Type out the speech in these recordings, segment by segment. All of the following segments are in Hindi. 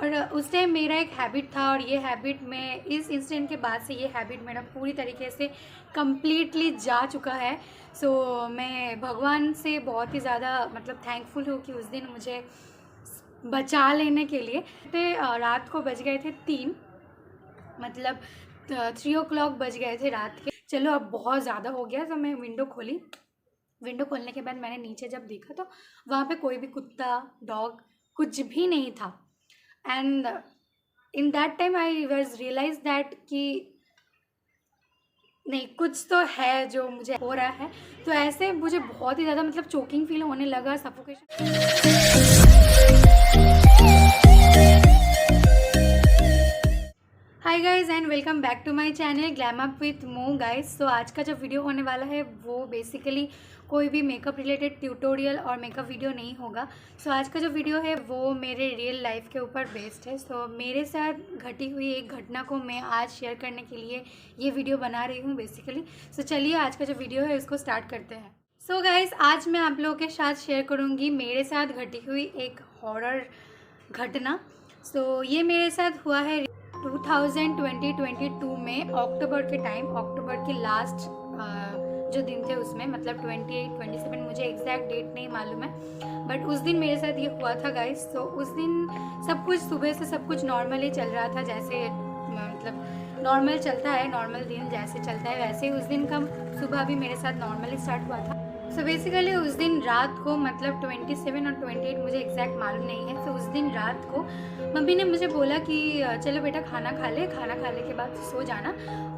और उस टाइम मेरा एक हैबिट था और ये हैबिट में इस इंसिडेंट के बाद से ये हैबिट मेरा पूरी तरीके से कम्प्लीटली जा चुका है। सो मैं भगवान से बहुत ही ज़्यादा मतलब थैंकफुल हूँ कि उस दिन मुझे बचा लेने के लिए। तो रात को बज गए थे 3, मतलब 3 o'clock बज गए थे रात के। चलो अब बहुत ज़्यादा हो गया, तो मैं विंडो खोली। विंडो खोलने के बाद मैंने नीचे जब देखा तो वहाँ पे कोई भी कुत्ता, डॉग कुछ भी नहीं था। And in that time I was realise that कि नहीं, कुछ तो है जो मुझे हो रहा है। तो ऐसे मुझे बहुत ही ज़्यादा मतलब चोकिंग फील होने लगा, suffocation. Hi guys and welcome back to my channel glam up with Mo guys. तो आज का जो वीडियो होने वाला है वो बेसिकली कोई भी मेकअप रिलेटेड ट्यूटोरियल और मेकअप वीडियो नहीं होगा। सो आज का जो वीडियो है वो मेरे रियल लाइफ के ऊपर बेस्ड है। सो मेरे साथ घटी हुई एक घटना को मैं आज शेयर करने के लिए ये वीडियो बना रही हूँ बेसिकली। सो चलिए आज का जो वीडियो है उसको स्टार्ट करते हैं। सो गाइज़ आज मैं आप लोगों के साथ शेयर करूँगी मेरे साथ घटी हुई एक हॉरर घटना। सो ये मेरे साथ हुआ है 2022 में अक्टूबर के टाइम, अक्टूबर के लास्ट जो दिन थे उसमें, मतलब 28, 27, मुझे एग्जैक्ट डेट नहीं मालूम है, बट उस दिन मेरे साथ ये हुआ था गाइस। तो उस दिन सब कुछ सुबह से सब कुछ नॉर्मली चल रहा था, जैसे मतलब नॉर्मल चलता है, नॉर्मल दिन जैसे चलता है वैसे ही उस दिन का सुबह भी मेरे साथ नॉर्मली स्टार्ट हुआ था। सो बेसिकली उस दिन रात को, मतलब 27 और 28 मुझे एग्जैक्ट मालूम नहीं है। तो उस दिन रात को मम्मी ने मुझे बोला कि चलो बेटा खाना खा ले, खाना खाने के बाद सो जाना,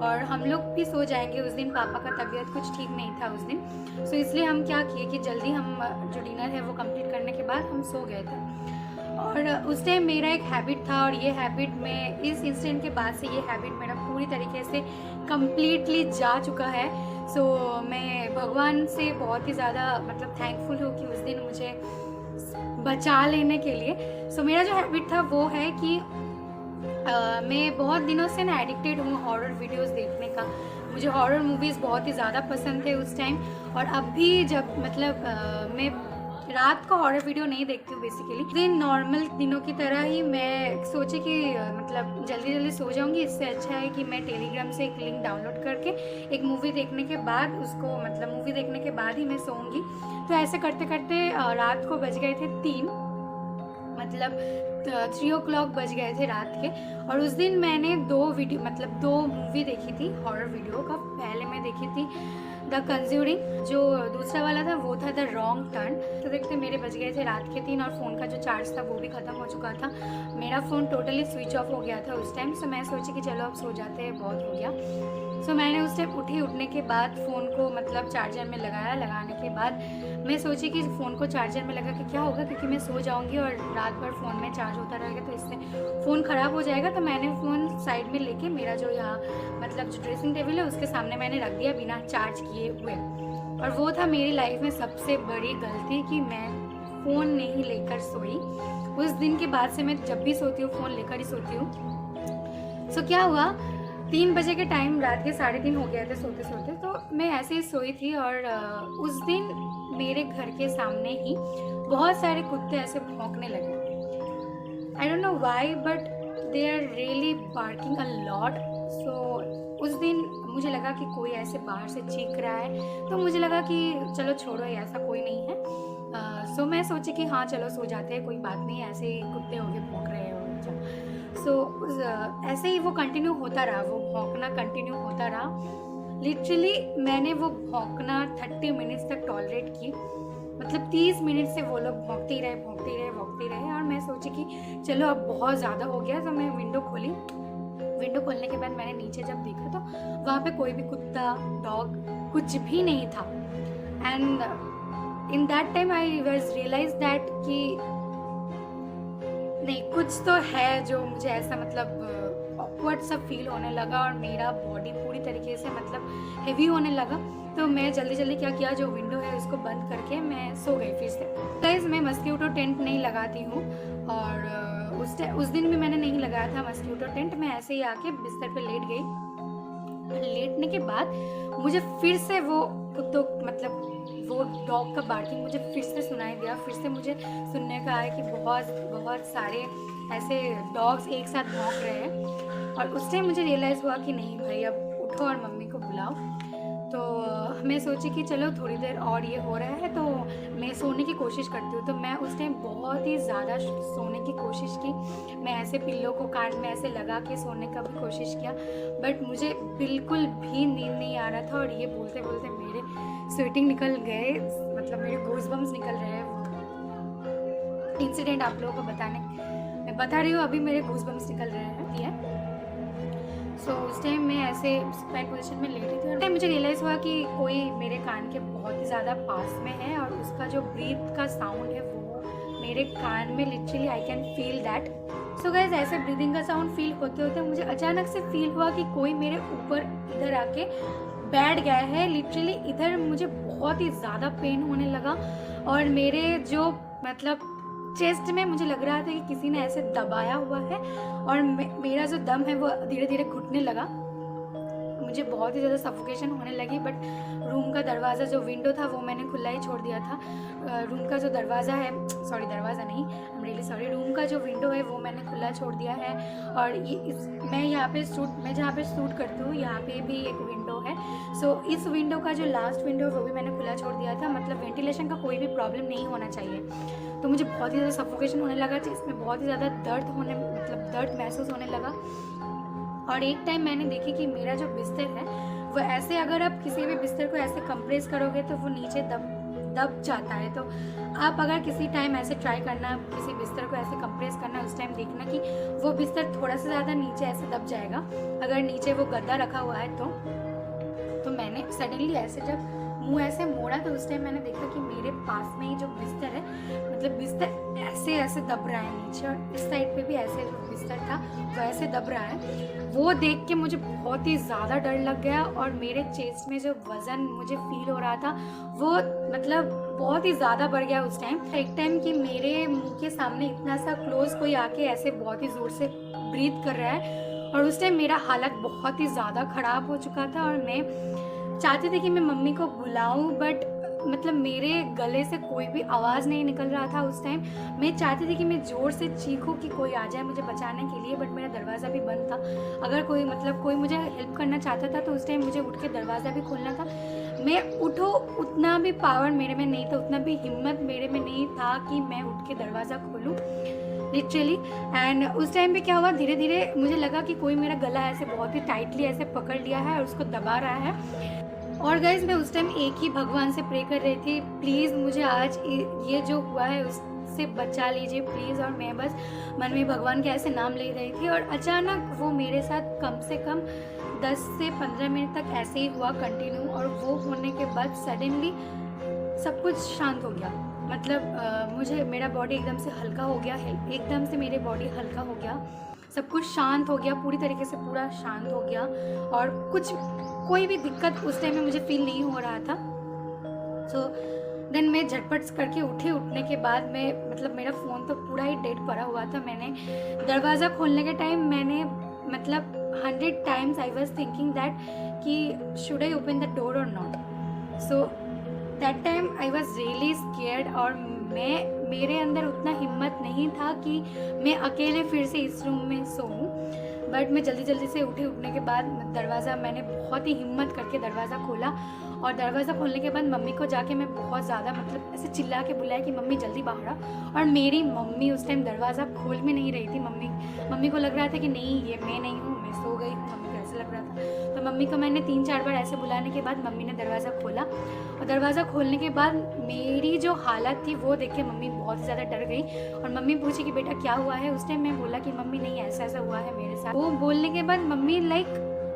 और हम लोग भी सो जाएंगे। उस दिन पापा का तबीयत कुछ ठीक नहीं था उस दिन। सो इसलिए हम क्या किए कि जल्दी हम जो डिनर है वो कंप्लीट करने के बाद हम सो गए थे। और उस टाइम मेरा एक हैबिट था और ये हैबिट में इस इंसिडेंट के बाद से ये हैबिट मेरा पूरी तरीके से कम्प्लीटली जा चुका है। सो मैं भगवान से बहुत ही ज़्यादा मतलब थैंकफुल हूँ कि उस दिन मुझे बचा लेने के लिए। सो मेरा जो हैबिट था वो है कि मैं बहुत दिनों से ना एडिक्टेड हूँ हॉरर वीडियोस देखने का। मुझे हॉरर मूवीज़ बहुत ही ज़्यादा पसंद थे उस टाइम। और अब भी जब मतलब मैं रात को हॉरर वीडियो नहीं देखती हूँ बेसिकली। दिन नॉर्मल दिनों की तरह ही मैं सोची कि मतलब जल्दी जल्दी सो जाऊँगी, इससे अच्छा है कि मैं टेलीग्राम से एक लिंक डाउनलोड करके एक मूवी देखने के बाद उसको, मतलब मूवी देखने के बाद ही मैं सोऊंगी। तो ऐसे करते करते रात को बज गए थे 3, मतलब 3 o'clock बज गए थे रात के। और उस दिन मैंने दो मूवी देखी थी हॉरर वीडियो का। पहले मैं देखी थी द कंज्यूरिंग, जो दूसरा वाला था वो था द रॉन्ग टर्न। तो देखते मेरे बज गए थे रात के 3 और फ़ोन का जो चार्ज था वो भी ख़त्म हो चुका था। मेरा फ़ोन टोटली स्विच ऑफ हो गया था उस टाइम। सो मैं सोची कि चलो अब सो जाते हैं, बहुत हो गया। सो मैंने उस टाइम उठने के बाद फ़ोन को मतलब चार्जर में लगाया। लगाने के बाद मैं सोची कि फ़ोन को चार्जर में लगा के क्या होगा, क्योंकि मैं सो जाऊंगी और रात भर फ़ोन में चार्ज होता रहेगा तो इससे फ़ोन ख़राब हो जाएगा। तो मैंने फ़ोन साइड में लेके मेरा जो यहाँ मतलब जो ड्रेसिंग टेबल है उसके सामने मैंने रख दिया बिना चार्ज किए हुए। और वो था मेरी लाइफ में सबसे बड़ी गलती कि मैं फ़ोन नहीं लेकर सोई। उस दिन के बाद से मैं जब भी सोती हूँ फ़ोन लेकर ही सोती हूँ। सो क्या हुआ, 3 बजे के टाइम, रात के 3:30 हो गए थे सोते सोते। तो मैं ऐसे ही सोई थी और उस दिन मेरे घर के सामने ही बहुत सारे कुत्ते ऐसे भौंकने लगे। I don't know why but they are really barking a lot. So उस दिन मुझे लगा कि कोई ऐसे बाहर से चीख रहा है, तो मुझे लगा कि चलो छोड़ो, ऐसा कोई नहीं है। सो मैं सोची कि हाँ चलो सो जाते हैं, कोई बात नहीं, ऐसे ही कुत्ते होके भौंक रहे हैं और क्या। सो ऐसे ही वो कंटिन्यू होता रहा, वो भौंकना कंटिन्यू होता रहा। लिटरली मैंने वो भौंकना 30 मिनट्स तक टॉलरेट की। मतलब 30 मिनट से वो लोग भौंकते ही रहे, भौंकते ही रहे, भौंकते ही रहे। और मैं सोची कि चलो अब बहुत ज़्यादा हो गया। तो मैं विंडो खोली। विंडो खोलने के बाद मैंने नीचे जब देखा तो वहाँ पे कोई भी कुत्ता, डॉग कुछ भी नहीं था। And in that time I was realise that कि नहीं, कुछ तो है जो मुझे ऐसा मतलब ऑकवर्ड सा फील होने लगा और मेरा बॉडी पूरी तरीके से मतलब हेवी होने लगा। तो मैं जल्दी जल्दी क्या किया, जो विंडो है उसको बंद करके मैं सो गई फिर से। गाइस मैं मस्कीटो टेंट नहीं लगाती हूँ और उस दिन भी मैंने नहीं लगाया था मस्कीटो टेंट। मैं ऐसे ही आके बिस्तर पे लेट गई। लेटने के बाद मुझे फिर से वो कुत्तों मतलब वो डॉग का बार्किंग मुझे फिर से सुनाई दिया। फिर से मुझे सुनने का आया कि बहुत बहुत सारे ऐसे डॉग्स एक साथ भौंक रहे हैं। और उस टाइम मुझे रियलाइज़ हुआ कि नहीं भाई अब उठो और मम्मी को बुलाओ। तो मैं सोची कि चलो थोड़ी देर और ये हो रहा है तो मैं सोने की कोशिश करती हूँ। तो मैं उस टाइम बहुत ही ज़्यादा सोने की कोशिश की। मैं ऐसे पिल्लो को कान में ऐसे लगा के सोने का भी कोशिश किया, बट मुझे बिल्कुल भी नींद नहीं आ रहा था। और ये बोलते बोलते मेरे स्वेटिंग निकल गए, मतलब मेरे गूज़बम्स निकल रहे हैं। इंसिडेंट आप लोगों को मैं बता रही हूँ, अभी मेरे गूज़बम्स निकल रहे हैं। सो उस टाइम मैं ऐसे स्पाइन पोजीशन में लेटी थी। टाइम मुझे रियलाइज़ हुआ कि कोई मेरे कान के बहुत ही ज़्यादा पास में है और उसका जो ब्रीथ का साउंड है वो मेरे कान में literally I can feel that. So guys ऐसे ब्रीदिंग का साउंड फील होते होते मुझे अचानक से फील हुआ कि कोई मेरे ऊपर इधर आके बैठ गया है। लिटरली इधर मुझे बहुत ही ज़्यादा पेन होने लगा और मेरे जो मतलब चेस्ट में मुझे लग रहा था कि किसी ने ऐसे दबाया हुआ है और मेरा जो दम है वो धीरे धीरे घुटने लगा। मुझे बहुत ही ज़्यादा सफोकेशन होने लगी। बट रूम का दरवाज़ा जो विंडो था वो मैंने खुला ही छोड़ दिया था। रूम का जो दरवाज़ा है, सॉरी दरवाज़ा नहीं, I am really sorry, room का जो विंडो है वो मैंने खुला छोड़ दिया है। और मैं जहाँ पे शूट करती हूँ यहाँ पे भी एक विंडो है। सो इस विंडो का जो लास्ट विंडो है वो भी मैंने खुला छोड़ दिया था। मतलब वेंटिलेशन का कोई भी प्रॉब्लम नहीं होना चाहिए। तो मुझे बहुत ही ज़्यादा सफोकेशन होने लगा, जिसमें बहुत ही ज़्यादा दर्द महसूस होने लगा। और एक टाइम मैंने देखी कि मेरा जो बिस्तर है वो ऐसे, अगर आप किसी भी बिस्तर को ऐसे कंप्रेस करोगे तो वो नीचे दब जाता है। तो आप अगर किसी टाइम ऐसे ट्राई करना, किसी बिस्तर को ऐसे कंप्रेस करना, उस टाइम देखना कि वो बिस्तर थोड़ा सा ज़्यादा नीचे ऐसे दब जाएगा अगर नीचे वो गद्दा रखा हुआ है। तो मैंने सडनली ऐसे जब मुंह ऐसे मोड़ा तो उस टाइम मैंने देखा कि मेरे पास में ही जो बिस्तर है, मतलब बिस्तर ऐसे दब रहा है नीचे, और इस साइड पे भी ऐसे जो बिस्तर था वो ऐसे दब रहा है। वो देख के मुझे बहुत ही ज़्यादा डर लग गया और मेरे चेस्ट में जो वज़न मुझे फील हो रहा था वो मतलब बहुत ही ज़्यादा बढ़ गया उस टाइम। एक टाइम कि मेरे मुँह के सामने इतना सा क्लोज कोई आके ऐसे बहुत ही ज़ोर से ब्रीथ कर रहा है और उस टाइम मेरा हालत बहुत ही ज़्यादा ख़राब हो चुका था। और मैं चाहती थी कि मैं मम्मी को बुलाऊं, बट मतलब मेरे गले से कोई भी आवाज़ नहीं निकल रहा था उस टाइम। मैं चाहती थी कि मैं ज़ोर से चीखूं कि कोई आ जाए मुझे बचाने के लिए, बट मेरा दरवाज़ा भी बंद था। अगर कोई मुझे हेल्प करना चाहता था तो उस टाइम मुझे उठ के दरवाज़ा भी खोलना था। मैं उठो उतना भी पावर मेरे में नहीं था, उतना भी हिम्मत मेरे में नहीं था कि मैं उठ के दरवाज़ा खोलूँ लिटरली। एंड उस टाइम पे क्या हुआ, धीरे धीरे मुझे लगा कि कोई मेरा गला ऐसे बहुत ही टाइटली ऐसे पकड़ लिया है और उसको दबा रहा है। और गाइज मैं उस टाइम एक ही भगवान से प्रे कर रही थी, प्लीज़ मुझे आज ये जो हुआ है उससे बचा लीजिए प्लीज़। और मैं बस मन में भगवान के ऐसे नाम ले रही थी। और अचानक वो मेरे साथ कम से कम 10 से 15 मिनट तक ऐसे ही हुआ कंटिन्यू। और वो होने के बाद सडनली सब कुछ शांत हो गया। मतलब मेरा बॉडी एकदम से हल्का हो गया, एकदम से मेरे बॉडी हल्का हो गया, सब कुछ शांत हो गया, पूरी तरीके से पूरा शांत हो गया। और कोई भी दिक्कत उस टाइम में मुझे फील नहीं हो रहा था। सो देन मैं झटपट करके उठने के बाद मैं मतलब मेरा फ़ोन तो पूरा ही डेड पड़ा हुआ था। मैंने दरवाज़ा खोलने के टाइम मैंने मतलब 100 times I was thinking that कि should I open the door और not. So that time I was really scared. और मेरे अंदर उतना हिम्मत नहीं था कि मैं अकेले फिर से इस रूम में सोऊं। बट मैं जल्दी से उठने के बाद मैंने बहुत ही हिम्मत करके दरवाज़ा खोला। और दरवाज़ा खोलने के बाद मम्मी को जाके मैं बहुत ज़्यादा मतलब ऐसे चिल्ला के बुलाया कि मम्मी जल्दी बाहर आ। और मेरी मम्मी उस टाइम दरवाज़ा खोल में नहीं रही थी। मम्मी को लग रहा था कि नहीं ये मैं नहीं हूँ, मैं सो गई हूँ, मम्मी को ऐसे लग रहा था। तो मम्मी को मैंने 3-4 बार ऐसे बुलाने के बाद मम्मी ने दरवाज़ा खोला। और दरवाज़ा खोलने के बाद मेरी जो हालत थी वो देख के मम्मी बहुत ज़्यादा डर गई। और मम्मी पूछी कि बेटा क्या हुआ है। उस टाइम मैं बोला कि मम्मी नहीं ऐसा हुआ है मेरे साथ। वो बोलने के बाद मम्मी लाइक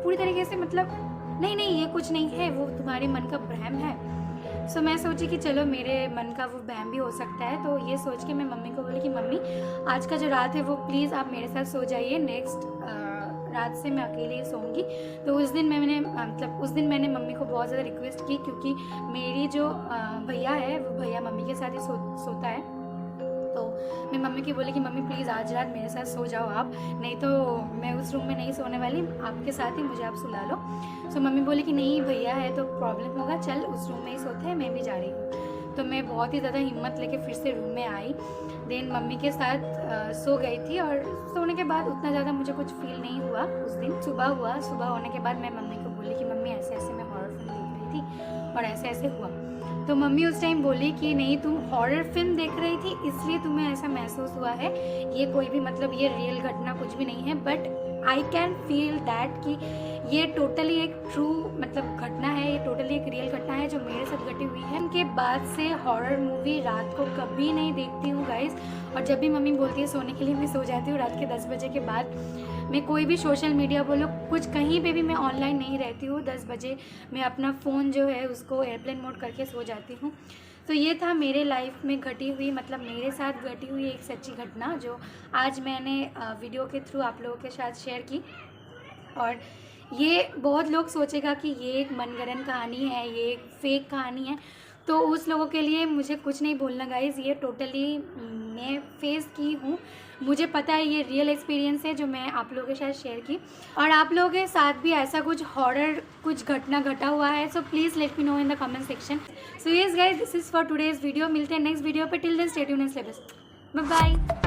पूरी तरीके से मतलब नहीं ये कुछ नहीं है, वो तुम्हारे मन का भ्रम है। सो मैं सोची कि चलो मेरे मन का वो वहम भी हो सकता है। तो ये सोच के मैं मम्मी को बोली कि मम्मी आज का जो रात है वो प्लीज़ आप मेरे साथ सो जाइए, नेक्स्ट रात से मैं अकेले ही सोऊंगी। तो उस दिन मैंने मम्मी को बहुत ज़्यादा रिक्वेस्ट की, क्योंकि मेरी जो भैया है वो भैया मम्मी के साथ ही सोता है। तो मैं मम्मी की बोली कि मम्मी प्लीज़ आज रात मेरे साथ सो जाओ आप, नहीं तो मैं उस रूम में नहीं सोने वाली, आपके साथ ही मुझे आप सुला लो। सो मम्मी बोली कि नहीं भैया है तो प्रॉब्लम होगा, चल उस रूम में ही सोते हैं, मैं भी जा रही हूँ। तो मैं बहुत ही ज़्यादा हिम्मत लेके फिर से रूम में आई। देन मम्मी के साथ सो गई थी और सोने के बाद उतना ज़्यादा मुझे कुछ फील नहीं हुआ उस दिन। सुबह हुआ, सुबह होने के बाद मैं मम्मी को बोली कि मम्मी ऐसे ऐसे मैं हॉरर फिल्म देख रही थी और ऐसे ऐसे हुआ। तो मम्मी उस टाइम बोली कि नहीं, तुम हॉरर फिल्म देख रही थी इसलिए तुम्हें ऐसा महसूस हुआ है, ये कोई भी मतलब ये रियल घटना कुछ भी नहीं है। But I can feel that कि ये टोटली एक ट्रू मतलब घटना है, ये टोटली एक रियल घटना है जो मेरे साथ घटी हुई है। उनके बाद से हॉरर मूवी रात को कभी नहीं देखती हूँ गाइस। और जब भी मम्मी बोलती है सोने के लिए मैं सो जाती हूँ रात के 10 बजे के बाद। मैं कोई भी सोशल मीडिया बोलो कुछ कहीं पे भी मैं ऑनलाइन नहीं रहती हूँ। 10 बजे मैं अपना फ़ोन जो है उसको एयरप्लेन मोड करके सो जाती हूँ। तो ये था मेरे लाइफ में घटी हुई मतलब मेरे साथ घटी हुई एक सच्ची घटना जो आज मैंने वीडियो के थ्रू आप लोगों के साथ शेयर की। और ये बहुत लोग सोचेगा कि ये एक मनगढ़ंत कहानी है, ये एक फेक कहानी है, तो उस लोगों के लिए मुझे कुछ नहीं बोलना गाइज़। ये टोटली मैं फेस की हूँ, मुझे पता है ये रियल एक्सपीरियंस है जो मैं आप लोगों के साथ शेयर की। और आप लोगों के साथ भी ऐसा कुछ हॉरर कुछ घटना घटा हुआ है so please let me know in the comment section. So yes guys, this is for today's video. मिलते हैं नेक्स्ट वीडियो पे। Till then stay tuned and stay best. Bye bye.